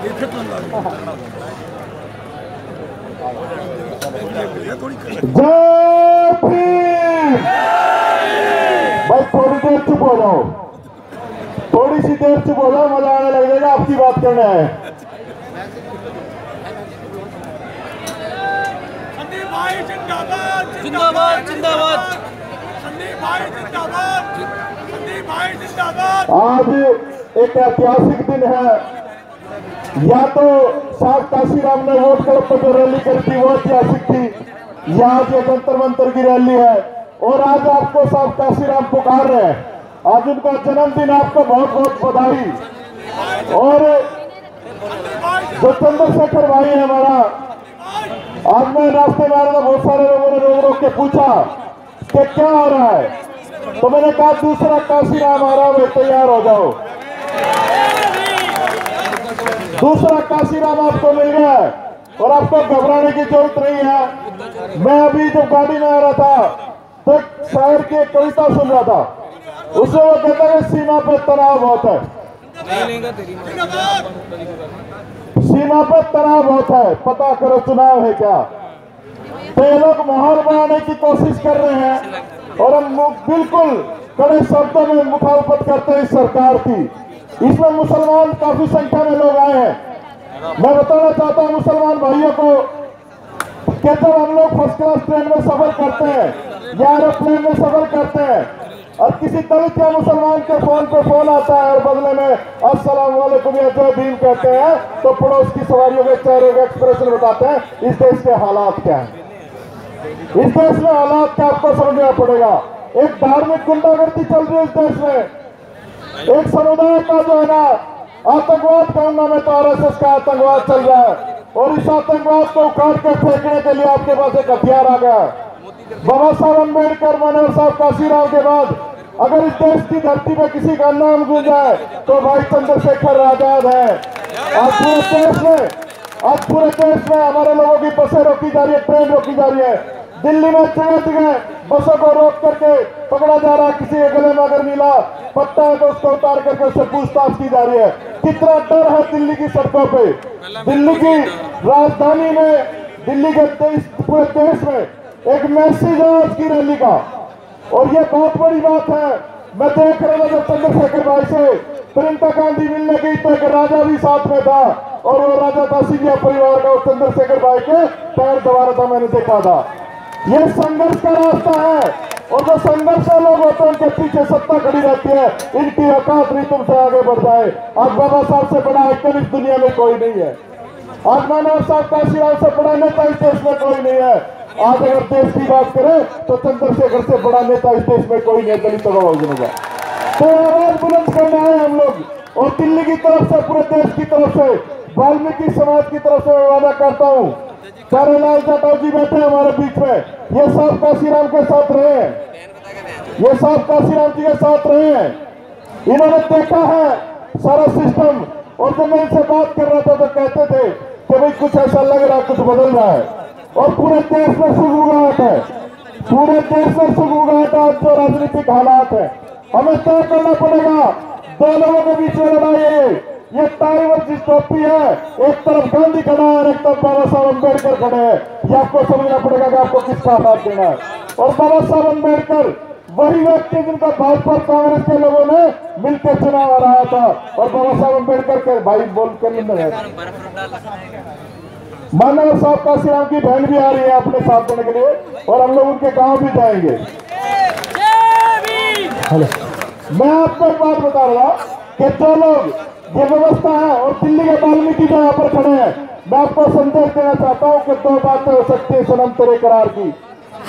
भाई थोड़ी देर चुप हो जाओ, थोड़ी सी देर चुप हो जाओ, मजा आने लगेगा। आपकी बात करना है। संदीप भाई जिंदाबाद जिंदाबाद जिंदाबाद, संदीप भाई जिंदाबाद, संदीप भाई जिंदाबाद। आज एक ऐतिहासिक दिन है। या तो साहब काशीराम ने वोट क्लब पर जो रैली करी थी वो ऐतिहासिक थी, या आज ये जंतर मंतर की रैली है। और आज आपको साहब काशीराम पुकार रहे हैं। आज उनका जन्मदिन, आपको बहुत बहुत बधाई। और जो चंद्रशेखर भाई है हमारा, आज मैं रास्ते में आ रहा था, बहुत सारे लोगों ने रोक रोक के पूछा कि क्या हो रहा है, तो मैंने कहा दूसरा काशीराम आ रहा है, तैयार हो जाओ। दूसरा काशीराम आपको मिल गया है और आपको घबराने की जरूरत नहीं है। मैं अभी जब गाड़ी में आ रहा था तो शायर की एक कविता सुन रहा था, उसमें वो कहता है सीमा पे तनाव बहुत है, सीमा पे तनाव बहुत है, पता करो चुनाव है क्या। तो ये लोग माहौल बनाने की कोशिश कर रहे हैं और हम बिल्कुल कड़े शब्दों में मुखालफत करते हैं इस सरकार की। इसमें मुसलमान काफी संख्या में लोग आए हैं। मैं बताना चाहता हूं मुसलमान भाइयों को कि जब हम लोग फर्स्ट क्लास ट्रेन में सफर करते हैं या एरोप्लेन में सफर करते हैं और किसी दलित या मुसलमान के फोन पे फोन आता है और बदले में अस्सलाम वालेकुम या जय भीम कहते हैं, तो पड़ोस की सवारियों के चेहरे के एक्सप्रेशन बताते हैं इस देश के हालात क्या है। इस देश में हालात क्या आपको समझना पड़ेगा। एक धार्मिक गुंडागर्दी चल रही है इस देश में। एक समुदाय का जो है ना आतंकवाद कहूंगा मैं, तो आरएसएस का आतंकवाद चल रहा है और इस आतंकवाद को उखाड़ कर फेंकने के लिए आपके पास एक हथियार आ गया। बाबा साहब अम्बेडकर, मनोहर साहब, काशीराम के बाद अगर इस देश की धरती पे किसी का नाम गूंजा है तो भाई चंद्रशेखर आजाद है। आज पूरे देश में हमारे लोगों की बसें रोकी जा रही है, ट्रेन रोकी जा रही है। दिल्ली में जगह जगह बसों को रोक करके पकड़ा जा रहा है। किसी के गले में अगर मिला पट्टा है तो उसको उतार करके उससे पूछताछ की जा रही है। कितना डर है दिल्ली की सड़कों पे, दिल्ली की राजधानी में, दिल्ली के पूरे देश में एक मैसेज है आज की रैली का। और ये बहुत बड़ी बात है। मैं देख रहा था जब चंद्रशेखर भाई से प्रियंका गांधी मिलने गई तो एक राजा भी साथ में था और वो राजा था सिंधिया परिवार का, और चंद्रशेखर भाई के पैर दबा रहा था, मैंने देखा था। ये संघर्ष का रास्ता है और जो संघर्ष लोग होते हैं उनके पीछे सत्ता खड़ी रहती है। इनकी औकात नहीं तुमसे आगे बढ़ जाए। आज बाबा साहब से बड़ा आइकन इस दुनिया में कोई नहीं है। आज मनोहर साहब, काशीराम से बड़ा नेता इस देश में कोई नहीं है। आज अगर देश की बात करें तो चंद्रशेखर से बड़ा नेता इस देश में कोई नहीं है दलितों का बहुजनों का। तो आवाज बुलंद करना है हम लोग। और दिल्ली की तरफ से, पूरे देश की तरफ से, वाल्मीकि समाज की तरफ से मैं वादा करता हूँ, सारे लाल जाटव जी बैठे हमारे बीच में, ये सब काशीराम के साथ रहे हैं, ये सब काशीराम जी के साथ रहे हैं। इन्होंने देखा है सारा सिस्टम। और जब मैं इनसे बात कर रहा था तो कहते थे कि भाई कुछ ऐसा लग रहा है, कुछ बदल रहा है। और पूरे देश में सुगबुगाहट है, पूरे देश में सुगबुगाहट है। जो राजनीतिक हालात है हमें तय करना पड़ेगा। दो लोगों के बीच में लड़ाई है। ये टाई वर्सेस टोपी है। एक तरफ गांधी खड़ा है और एक तरफ बाबा साहब अम्बेडकर खड़े हैं। ये आपको समझना पड़ेगा कि आपको किसका साथ देना है। और बाबा साहब अम्बेडकर वही व्यक्ति जिनका भाजपा और कांग्रेस के लोगों ने मिलकर चुनाव हराया था। और बाबा साहब अम्बेडकर के भाई बोल कर मनोहर साहब, काशीराम की बहन भी आ रही है अपने साथ देने के लिए और हम लोग उनके गांव भी जाएंगे। मैं आपको एक बात बता रहा कि जो लोग ये व्यवस्था है और दिल्ली के वाल्मीकि जो यहाँ पर खड़े हैं, मैं आपको संदेश देना चाहता हूँ कि दो बातें हो सकती है सनम तेरे करार की।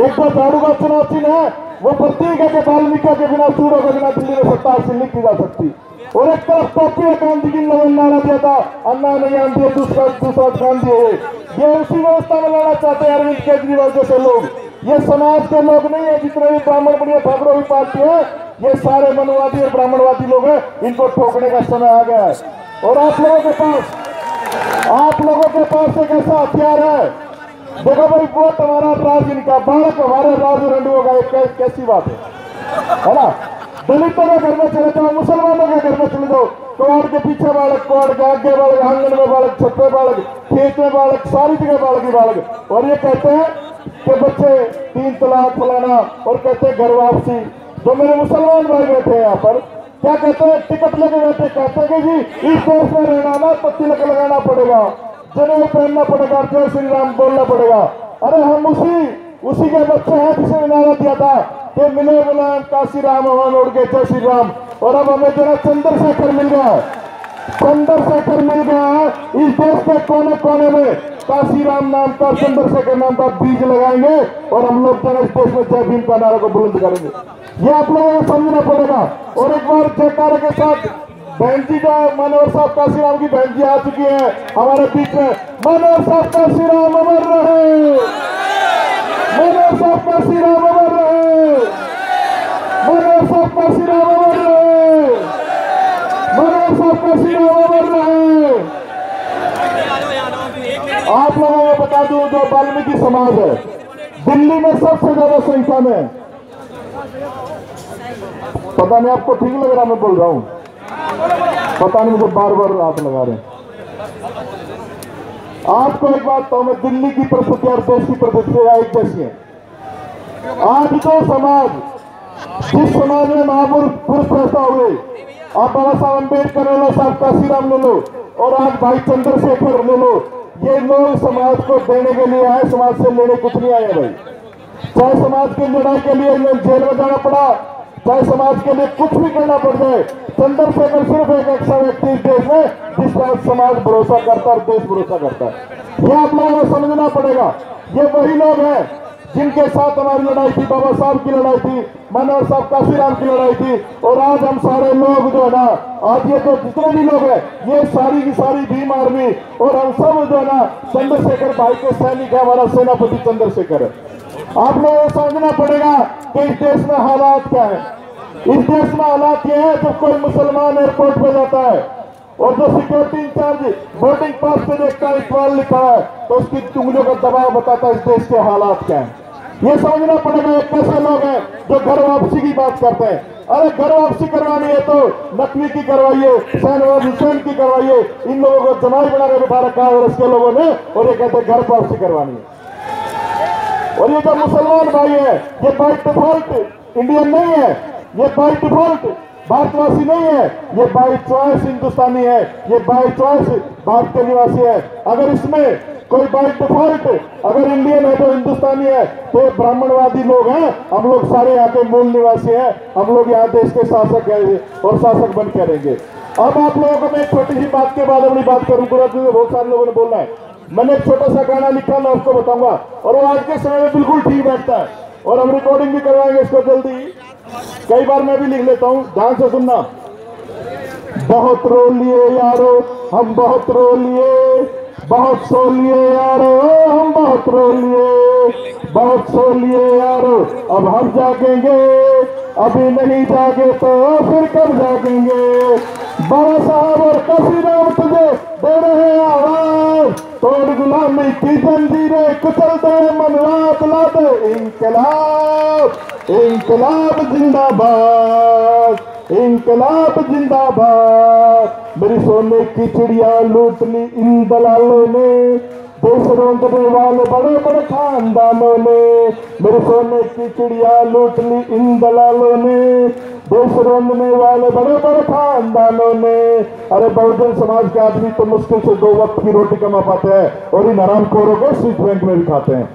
एक तो झाड़ू का चुनाव चिन्ह है, वो प्रतीक है कि वाल्मीकि के बिना, सूरों के बिना दिल्ली में सत्ता हासिल नहीं की जा सकती। और एक तरफ टोपी गांधी जी ने नारा दिया था, अन्ना नहीं आंधी, दूसरा गांधी है। ये उसी व्यवस्था में लाना चाहते हैं अरविंद केजरीवाल जैसे लोग। ये समाज के लोग नहीं है। जितने भी ब्राह्मण बढ़िया ठाकुरों की पार्टी है, ये सारे मनुवादी और ब्राह्मणवादी लोग हैं। इनको ठोकने का समय आ गया है। और आप लोगों के पास एक ऐसा हथियार है। देखो भाई, वोट हमारा राज इनका, बालक हमारे राज रंडुओं का। कैसी बात है ना। दलितों के घर में चले जाओ, मुसलमानों के घर में चले जाओ, कबाड़ के पीछे बालक, कबाड़ के आगे बालक, आंगन में बालक, छत पे बालक, खेत में बालक, सारी जगह बालक ही बालक। और ये कहते हैं कि बच्चे 3 तलाक फलाना, और कहते हैं घर वापसी। जो मेरे मुसलमान भाई बैठे हैं यहाँ पर, क्या कहते हैं, टिकट लेके बैठे, कहते हैं कि जी इस देश में रहना ना तो तिलक लगाना पड़ेगा, जनेऊ पहनना पड़ेगा, जय श्री राम बोलना पड़ेगा। अरे हम उसी के बच्चे हैं जिसे नारा दिया था कि मिले मुलायम काशी राम हवन उड़ के जय श्री राम। और अब हमें जरा चंद्रशेखर मिल गया, चंद्रशेखर मिल गया है। इस देश के कोने कोने में काशी राम नाम का, चंद्रशेखर नाम का बीज लगाएंगे और हम लोग जरा इस देश में जय भीम का नारा को बुलंद करेंगे। ये आप लोगों को समझना पड़ेगा। और एक बार जयकारा के साथ बहन जी का, मनोहर साहब काशी राम की बहन जी आ चुकी है हमारे बीच में। मनोहर साहब काशी राम अमर रहे, मनोहर साहब काशी राम अमर रहे, मनोहर साहब काशी राम अमर रहे, मनोहर साहब काशी राम अमर रहे। आप लोगों को बता दूं, जो वाल्मीकि समाज है दिल्ली में सबसे ज्यादा संख्या में, पता नहीं आपको ठीक लग रहा मैं बोल रहा हूं, पता नहीं मुझे बार बार हाथ लगा रहे हैं। आपको एक बात तो, मैं दिल्ली की परिस्थिति और देश की परिस्थितियां एक जैसी है। आज जो समाज, जिस समाज में महापुरुष पैदा हुए, आप बाबा साहब अम्बेडकर ले लो, साहब काशी राम ले लो, और आज भाई चंद्रशेखर ले लो, ये लोग समाज को देने के लिए आए, समाज से लेने कुछ नहीं आए भाई। चाहे समाज की लड़ाई के लिए जेल में जाना पड़ा, चाहे समाज के लिए कुछ भी करना पड़ जाए, चंद्रशेखर सिर्फ एक ऐसा व्यक्ति इस देश में जिस पर समाज भरोसा करता है और देश भरोसा करता है। ये आप लोगों को समझना पड़ेगा। ये वही लोग हैं जिनके साथ हमारी लड़ाई थी, बाबा साहब की लड़ाई थी, मनोहर साहब काशी राम की लड़ाई थी। और आज हम सारे लोग जो है ना, आज ये जो जितने भी लोग हैं, ये सारी की सारी भीम आर्मी और हम सब जो है ना चंद्रशेखर भाई के सैनिक है, हमारा सेनापति चंद्रशेखर है। आप लोगों को समझना पड़ेगा कि इस देश में हालात क्या है। इस देश में हालात ये है, जब कोई मुसलमान एयरपोर्ट पे जाता है और जो सिक्योरिटी इंचार्ज बोर्डिंग पास पे देखता है इकबाल लिखा है, तो उसकी उंगलियों का दबाव बताता है इस देश के हालात क्या है। ये समझना पड़ेगा। एक कैसे लोग हैं जो घर वापसी की बात करते हैं। अरे घर वापसी करवानी है तो नकवी की करवाइए, शहनवाज हुसैन की करवाइए। इन लोगों को जमाई बना के बिठा रखा है और इसके लोगों ने, और ये कहते हैं घर वापसी करवानी है। और ये जो मुसलमान भाई है, ये बाय डिफॉल्ट इंडियन नहीं है, ये बाय डिफॉल्ट भारतवासी नहीं है, ये बाय चॉइस हिंदुस्तानी है, ये बाय चॉइस भारत के निवासी है। अगर इसमें कोई बाय डिफॉल्ट अगर इंडियन है तो हिंदुस्तानी है, तो ये ब्राह्मणवादी लोग हैं। हम लोग सारे यहाँ के मूल निवासी हैं, हम लोग यहाँ देश के शासक हैं और शासक बन के रहेंगे। अब आप लोगों को मैं एक छोटी सी बात के बाद अपनी बात करूंगा, बहुत सारे लोगों ने बोला है। मैंने एक छोटा सा गाना लिखा, मैं आपको बताऊंगा, और वो आज के समय में बिल्कुल ठीक बैठता है, और हम रिकॉर्डिंग भी करवाएंगे इसको जल्दी। कई बार मैं भी लिख लेता हूँ, ध्यान से सुनना। बहुत रो लिए यारो हम, बहुत रो लिए, बहुत सो लिए यारो हम, बहुत रो लिए, बहुत सो लिए यारो अब हम जागेंगे, अभी नहीं जागे तो फिर कब जागेंगे। बाबा साहब और काशी राम तुझे दे रहे आवाज, तोड़ गुलामी की जंजीरें, कुचल दे मनवाद, ला दे इंकलाब, इंकलाब जिंदाबाद, इंकलाब जिंदाबाद। मेरी सोने की चिड़िया लूट ली इन दलालों ने, देश रोंदने वाले बड़े बड़े खानदानों ने। मेरी सोने की चिड़िया लूट ली इन दलालों ने, देश रोंदने वाले बड़े बड़े खानदानों ने। अरे बहुजन समाज के आदमी तो मुश्किल से 2 वक्त की रोटी कमा पाते हैं, और इन हरामखोरों को स्विस बैंक में भी खाते हैं,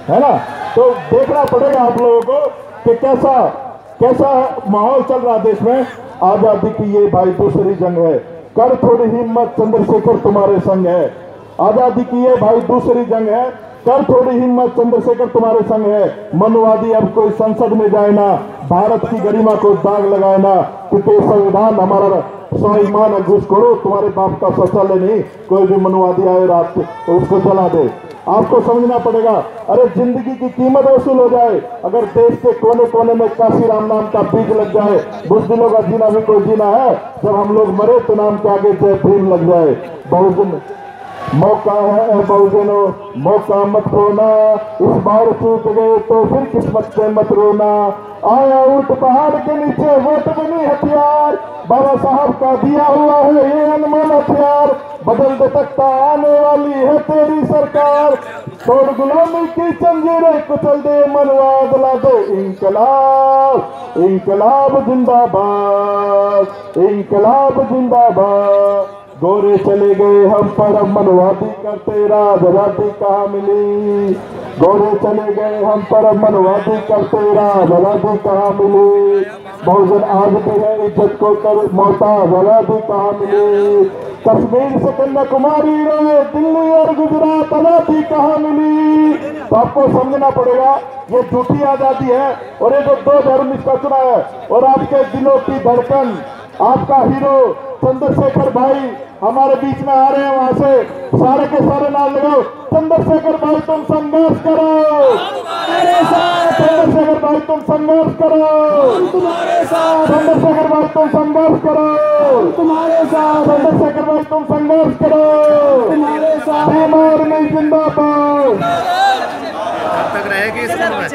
है ना। तो देखना पड़ेगा आप लोगों को कि कैसा माहौल चल रहा देश में। आजादी की ये भाई दूसरी जंग है, कर थोड़ी हिम्मत चंद्रशेखर तुम्हारे संग है। आजादी की ये भाई दूसरी जंग है, कर थोड़ी हिम्मत चंद्रशेखर तुम्हारे संग है। मनुवादी अब कोई संसद में जाए ना, भारत की गरिमा को दाग लगाए ना, क्योंकि संविधान हमारा स्वाभिमान है। घूसखोरों, तुम्हारे बाप का शौचालय नहीं, कोई भी मनुवादी आए रात तो उसको जला दे। आपको समझना पड़ेगा। अरे जिंदगी की कीमत वसूल हो जाए, अगर देश के कोने कोने में काशी राम नाम का बीज लग जाए। बुज़दिलों का जीना भी कोई जीना है, जब हम लोग मरे तो नाम के आगे जय भीम लग जाए। बहुजन मौका है बहुजनों, मौका मत खोना, इस बार चूक गए तो फिर किस्मत से मत रोना। आया ऊंट पहाड़ के नीचे वोट बनी हथियार, बाबा साहब का दिया हुआ है ये अनमोल हथियार। बदल दे तख्ता आने वाली है तेरी सरकार, तोड़ गुलामी की जंजीरें कुचल दे मनवाद ला दे इंकलाब। इंकलाब जिंदाबाद, इंकलाब जिंदाबाद। गोरे चले गए हम पर अब मनवादी करते राजवादी कहाँ मिली। गोरे चले गए हम पर अब मनवादी करते राजवादी कहाँ मिली। बहुजन आज भी है इज्जत को कर मोहताज कहाँ मिली। कश्मीर से कन्याकुमारी रहे दिल्ली और गुजरात आजादी कहाँ मिली। तो आपको समझना पड़ेगा ये झूठी आजादी है और ये जो 2019 का चुनाव है। और आपके दिलों की धड़कन, आपका हीरो चंद्रशेखर भाई हमारे बीच में आ रहे हैं, वहां से सारे के सारे नाम लगाओ। चंद्रशेखर भाई तुम संघर्ष करो, चंद्रशेखर भाई तुम संघर्ष करो, तुम्हारे साथ चंद्रशेखर भाई तुम संघर्ष करो, तुम्हारे साथ चंद्रशेखर भाई तुम संघर्ष करो, तुम्हारे साथ। हमारे नहीं जिंदाबाद तक रहेगी स्कूल में।